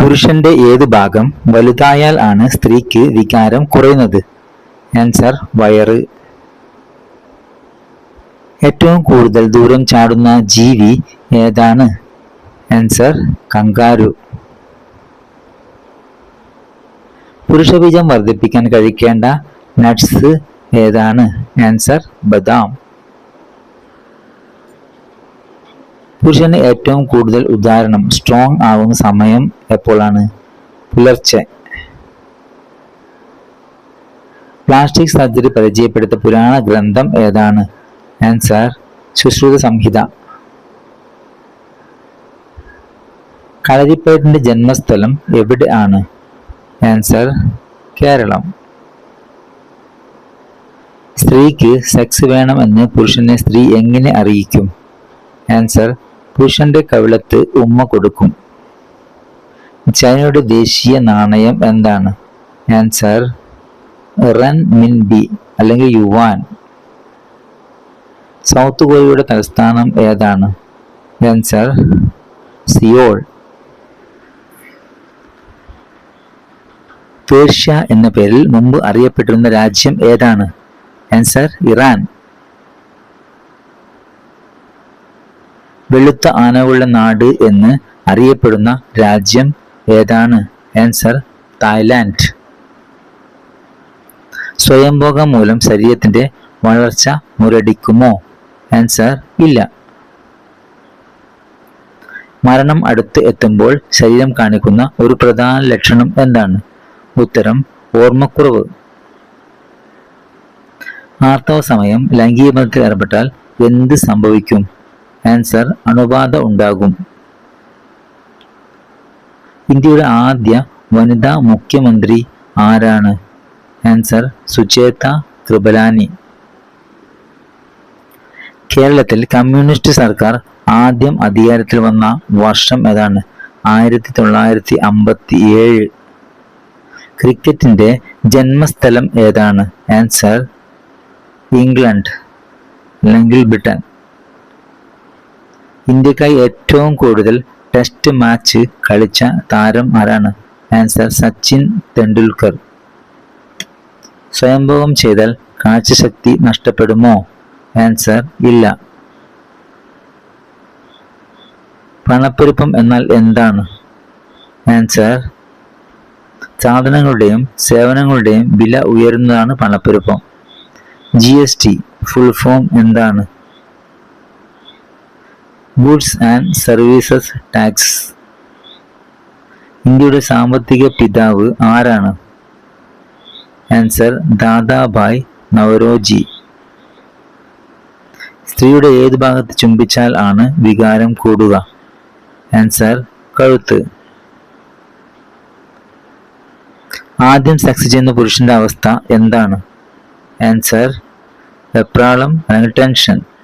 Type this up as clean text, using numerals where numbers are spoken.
പുരുഷന്റെ ഏത് ഭാഗം വലുതായാൽ ആണ് സ്ത്രീക്ക് വികാരം കുറയുന്നത്? ആൻസർ വയറ്. ഏറ്റവും കൂടുതൽ ദൂരം ചാടുന്ന ജീവി ഏതാണ്? Answer kangaroo. പുരുഷബീജം വർദ്ധിപ്പിക്കാൻ കഴിക്കേണ്ട നട്ട്സ് ഏതാണ്? ആൻസർ ബദാം. പുരുഷന് ഏറ്റവും കൂടുതൽ ഉദാഹരണം സ്ട്രോങ് ആവുന്ന സമയം എപ്പോഴാണ്? പുലർച്ചെ. പ്ലാസ്റ്റിക് സർജറി പരിചയപ്പെടുത്ത പുരാണ ഗ്രന്ഥം ഏതാണ്? ആൻസർ സുശ്രുത സംഹിത. കളരിപ്പയറ്റിന്റെ ജന്മസ്ഥലം എവിടെ ആണ്? ആൻസർ കേരളം. സ്ത്രീക്ക് സെക്സ് വേണമെന്ന് പുരുഷനെ സ്ത്രീ എങ്ങനെ അറിയിക്കും? ആൻസർ പുരുഷന്റെ കവിളത്ത് ഉമ്മ കൊടുക്കും. ചൈനയുടെ ദേശീയ നാണയം എന്താണ്? ആൻസർ റൻ മിൻബി അല്ലെങ്കിൽ യുവാൻ. സൗത്ത് കൊറിയയുടെ തലസ്ഥാനം ഏതാണ്? Answer Seoul. പേർഷ്യ എന്ന പേരിൽ മുമ്പ് അറിയപ്പെട്ടിരുന്ന രാജ്യം ഏതാണ്? Answer Iran. വെളുത്ത ആനകളുടെ നാട് എന്ന് അറിയപ്പെടുന്ന രാജ്യം ഏതാണ്? Answer Thailand. സ്വയംഭോഗം മൂലം ശരീരത്തിന്റെ വളർച്ച മുരടിക്കുമോ? ആൻസർ ഇല്ല. മരണം അടുത്ത് എത്തുമ്പോൾ ശരീരം കാണിക്കുന്ന ഒരു പ്രധാന ലക്ഷണം എന്താണ്? ഉത്തരം ഓർമ്മക്കുറവ്. ആർത്തവ സമയം ലൈംഗിക ബന്ധത്തിൽ ഏർപ്പെട്ടാൽ എന്ത് സംഭവിക്കും? ആൻസർ അണുബാധ ഉണ്ടാകും. ഇന്ത്യയുടെ ആദ്യ വനിതാ മുഖ്യമന്ത്രി ആരാണ്? ആൻസർ സുചേത കൃപലാനി. കേരളത്തിൽ കമ്മ്യൂണിസ്റ്റ് സർക്കാർ ആദ്യം അധികാരത്തിൽ വന്ന വർഷം ഏതാണ്? 1957. ക്രിക്കറ്റിന്റെ ജന്മസ്ഥലം ഏതാണ്? ആൻസർ ഇംഗ്ലണ്ട് അല്ലെങ്കിൽ ബ്രിട്ടൻ. ഇന്ത്യക്കായി ഏറ്റവും കൂടുതൽ ടെസ്റ്റ് മാച്ച് കളിച്ച താരം ആരാണ്? ആൻസർ സച്ചിൻ തെണ്ടുൽക്കർ. സ്വയംഭോഗം ചെയ്താൽ കാഴ്ചശക്തി നഷ്ടപ്പെടുമോ? ആൻസർ ഇല്ല. പണപ്പെരുപ്പം എന്നാൽ എന്താണ്? ആൻസർ സാധനങ്ങളുടെയും സേവനങ്ങളുടെയും വില ഉയരുന്നതാണ് പണപ്പെരുപ്പം. GST ഫുൾ ഫോം എന്താണ്? Goods and services tax. ഇന്ത്യയുടെ സാമ്പത്തിക പിതാവ് ആരാണ്? ആൻസർ ദാദാഭായ് നവറോജി. സ്ത്രീയുടെ ഏത് ഭാഗത്ത് ചുംബിച്ചാൽ ആണ് വികാരം കൂടുക? ആൻസർ കഴുത്ത്. ആദ്യം സെക്സ് ചെയ്യുന്ന പുരുഷന്റെ അവസ്ഥ എന്താണ്? ആൻസർ വെപ്രാളം അല്ലെങ്കിൽ ടെൻഷൻ.